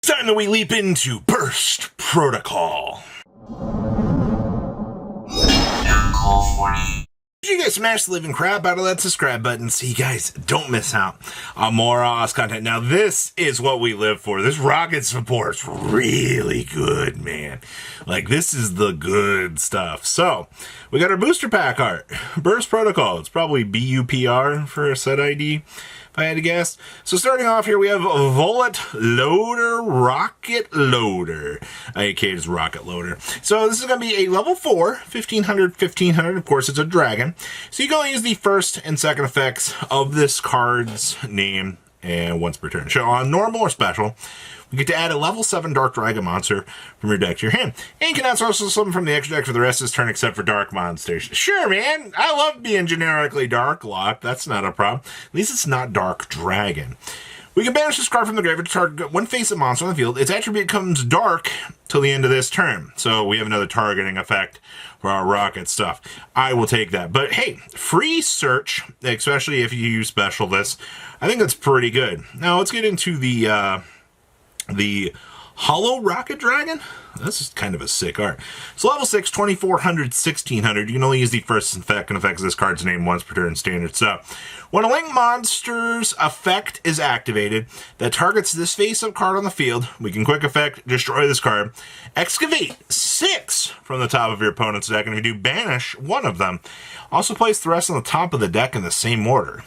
It's time that we leap into Burst Protocol. If you guys smash the living crap out of that subscribe button so you guys don't miss out on more awesome content. Now, this is what we live for. This Rokkets support's really good, man. Like, this is the good stuff. So, we got our booster pack art. Burst Protocol. It's probably BUPR for a set ID, if I had to guess. So starting off here, we have a Bullet Loader Rocket Loader, aka just Rocket Loader. So this is going to be a level 4, 1500. Of course, it's a dragon. So you can only use the first and second effects of this card's name and once per turn. So on normal or special, you get to add a level 7 Dark Dragon monster from your deck to your hand. And you can add also something from the extra deck for the rest of this turn except for dark monsters. Sure, man. I love being generically dark locked. That's not a problem. At least it's not Dark Dragon. We can banish this card from the graveyard to target one face-up monster on the field. Its attribute becomes dark till the end of this turn. So we have another targeting effect for our rocket stuff. I will take that. But hey, free search, especially if you use special this, I think that's pretty good. Now let's get into the Hollow Rocket Dragon. This is kind of a sick art. So level 6, 2400, 1600. You can only use the first and second effects of this card's name once per turn standard. So when a Link monster's effect is activated that targets this face-up card on the field, we can quick effect destroy this card. Excavate 6 from the top of your opponent's deck, and if you do, banish one of them. Also place the rest on the top of the deck in the same order.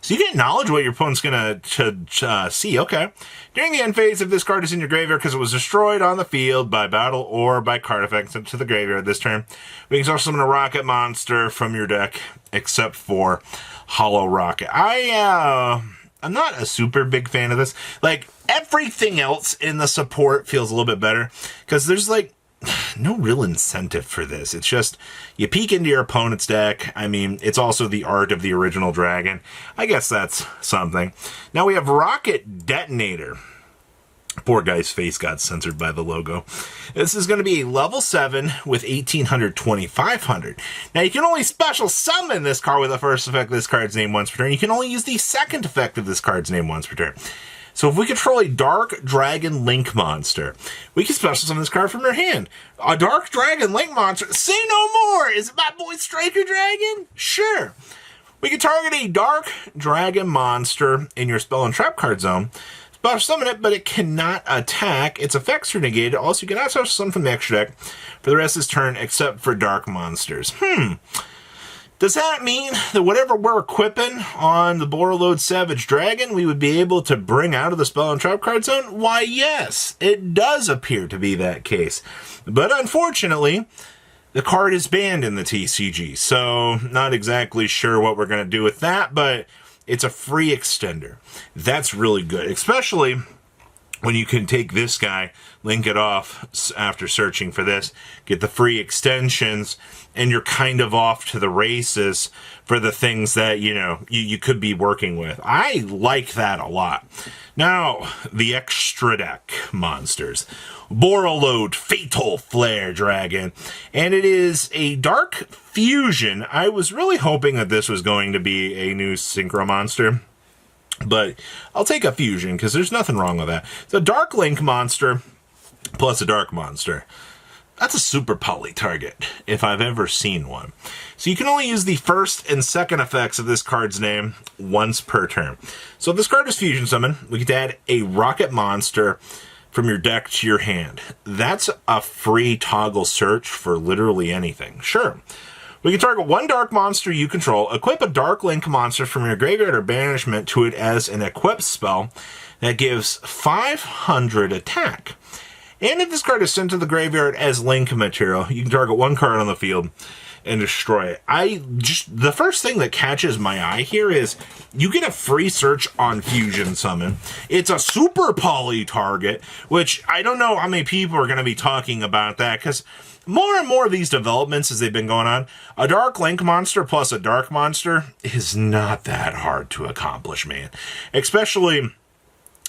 So you get knowledge what your opponent's going to see. Okay. During the end phase, if this card is in your graveyard because it was destroyed on the field by battle or by card effect sent to the graveyard this turn, we can also summon a rocket monster from your deck, except for Hollow Rocket. I'm not a super big fan of this. Like, everything else in the support feels a little bit better because there's like no real incentive for this. It's just you peek into your opponent's deck. I mean, it's also the art of the original dragon. I guess that's something. Now we have Rocket Detonator. Poor guy's face got censored by the logo. This is going to be a level 7 with 1800, 2500. Now you can only special summon this card with the first effect of this card's name once per turn. You can only use the second effect of this card's name once per turn. So if we control a Dark Dragon Link monster, we can special summon this card from your hand. A Dark Dragon Link monster? Say no more! Is it my boy Striker Dragon? Sure. We can target a Dark Dragon monster in your spell and trap card zone, special summon it, but it cannot attack. Its effects are negated. Also, you cannot special summon from the extra deck for the rest of this turn except for dark monsters. Does that mean that whatever we're equipping on the Borrel Savage Dragon, we would be able to bring out of the spell and trap card zone? Why, yes, it does appear to be that case. But unfortunately, the card is banned in the TCG, so not exactly sure what we're going to do with that, but it's a free extender. That's really good, especially when you can take this guy, link it off after searching for this, get the free extensions, and you're kind of off to the races for the things that, you know, you could be working with. I like that a lot. Now, the extra deck monsters. Borrel Fatal Flare Dragon. And it is a Dark Fusion. I was really hoping that this was going to be a new Synchro monster, but I'll take a fusion because there's nothing wrong with that. It's a Dark Link monster plus a Dark monster. That's a super poly target, if I've ever seen one. So you can only use the first and second effects of this card's name once per turn. So if this card is fusion summon, we get to add a rocket monster from your deck to your hand. That's a free toggle search for literally anything. Sure. We can target one dark monster you control, equip a Dark Link monster from your graveyard or banishment to it as an equip spell that gives 500 attack. And if this card is sent to the graveyard as Link material, you can target one card on the field and destroy it. The first thing that catches my eye here is you get a free search on Fusion Summon. It's a super poly target, which I don't know how many people are going to be talking about that, because more and more of these developments as they've been going on, a Dark Link monster plus a Dark monster is not that hard to accomplish, man. Especially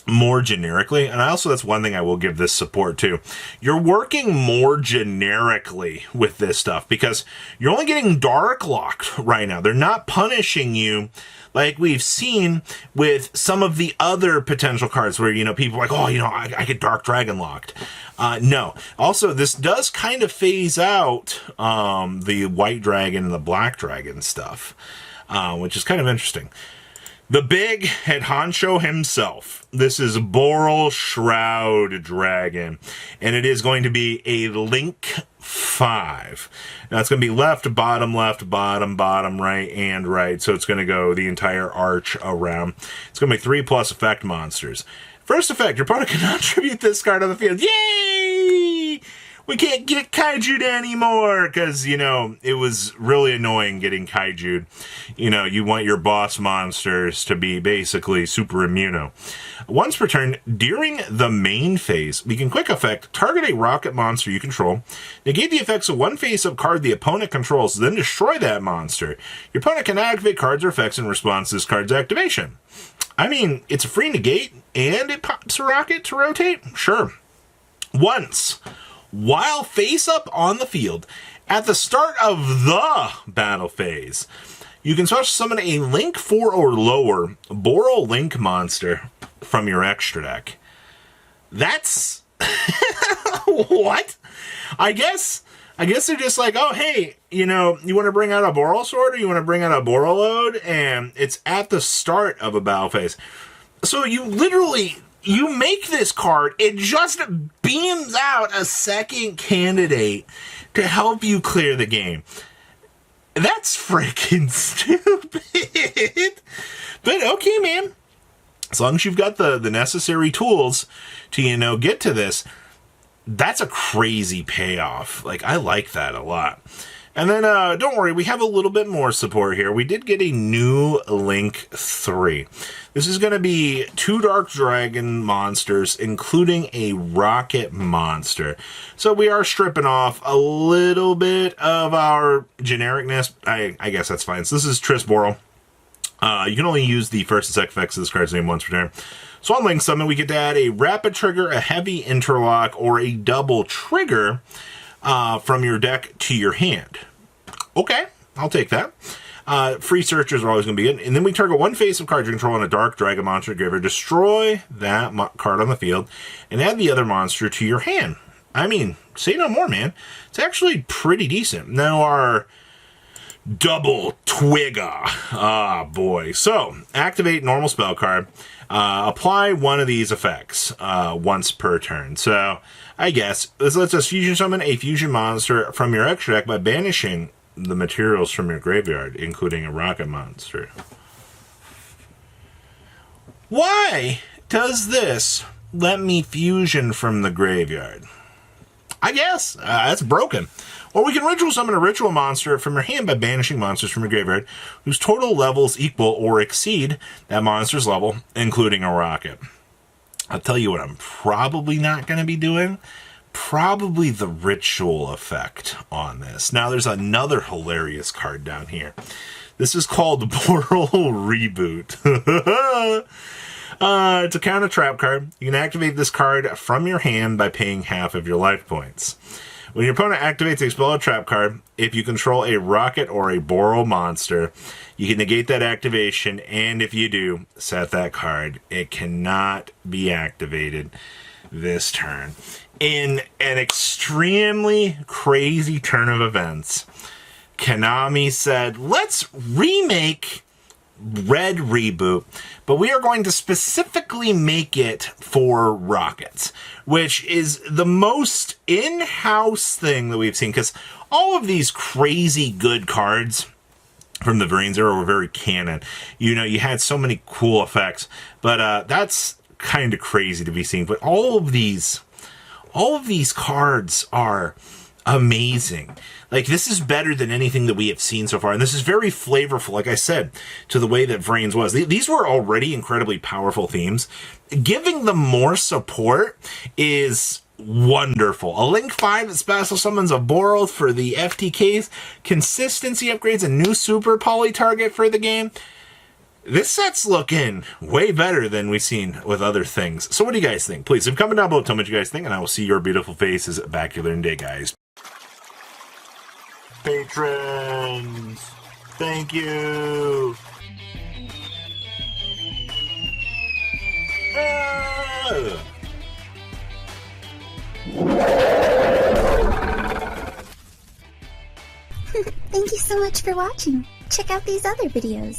more generically, and also that's one thing I will give this support to. You're working more generically with this stuff because you're only getting dark locked right now. They're not punishing you like we've seen with some of the other potential cards where, people are like, oh, I get Dark Dragon locked. No. Also, this does kind of phase out the White Dragon and the Black Dragon stuff, which is kind of interesting. The big head honcho himself. This is Borrel Shroud Dragon, and it is going to be a Link 5. Now it's going to be left, bottom, right, and right. So it's going to go the entire arch around. It's going to be 3+ effect monsters. First effect, your opponent cannot tribute this card on the field. Yay! We can't get Kaiju'd anymore because, it was really annoying getting Kaiju'd. You want your boss monsters to be basically super immuno. Once per turn, during the main phase, we can quick effect, target a rocket monster you control, negate the effects of one face-up card the opponent controls, then destroy that monster. Your opponent can activate cards or effects in response to this card's activation. I mean, it's a free negate, and it pops a rocket to rotate? Sure. Once, while face up on the field, at the start of the battle phase, you can special summon a Link 4 or lower Borrel Link monster from your extra deck. That's... what? I guess they're just like, oh, hey, you want to bring out a Borrel sword or you want to bring out a Borrel load? And it's at the start of a battle phase. So you make this card, it just beams out a second candidate to help you clear the game. That's freaking stupid. But okay, man. As long as you've got the necessary tools to, get to this, that's a crazy payoff. Like, I like that a lot. And then, don't worry, we have a little bit more support here. We did get a new Link 3. This is going to be 2 Dark Dragon monsters, including a Rocket monster. So we are stripping off a little bit of our genericness. I guess that's fine. So this is Tris Borrel. You can only use the first and second effects of this card's name once per turn. So on Link Summon, we get to add a Rapid Trigger, a Heavy Interlock, or a Double Trigger from your deck to your hand. Okay, I'll take that. Free searchers are always going to be good. And then we target one face-up card you control on a Dark Dragon monster giver. Destroy that card on the field and add the other monster to your hand. I mean, say no more, man. It's actually pretty decent. Now our Double Twigger. Ah, boy. So, activate normal spell card. Apply one of these effects once per turn. So, I guess this lets us fusion summon a fusion monster from your extra deck by banishing the materials from your graveyard, including a rocket monster. Why does this let me fusion from the graveyard? I guess that's broken. Or we can ritual summon a ritual monster from your hand by banishing monsters from your graveyard whose total levels equal or exceed that monster's level, including a rocket. I'll tell you what I'm probably not going to be doing. Probably the ritual effect on this. Now, there's another hilarious card down here. This is called Borrel Reboot. It's a counter trap card. You can activate this card from your hand by paying half of your life points. When your opponent activates a expel a trap card, if you control a rocket or a Borrel monster, you can negate that activation, and if you do, set that card. It cannot be activated this turn. In an extremely crazy turn of events, Konami said, let's remake Red Reboot, but we are going to specifically make it for Rockets, which is the most in-house thing that we've seen, because all of these crazy good cards from the Variants era were very canon. You had so many cool effects, but that's kind of crazy to be seen. But all of these cards are amazing. Like, this is better than anything that we have seen so far. And this is very flavorful, like I said, to the way that Vrains was. These were already incredibly powerful themes. Giving them more support is wonderful. A Link 5 that special summons a Borrel for the FTKs, consistency upgrades, a new super poly target for the game. This set's looking way better than we've seen with other things. So what do you guys think? Please, comment down below, tell me what you guys think, and I will see your beautiful faces back here in a day, guys. Patrons, thank you. Thank you so much for watching. Check out these other videos.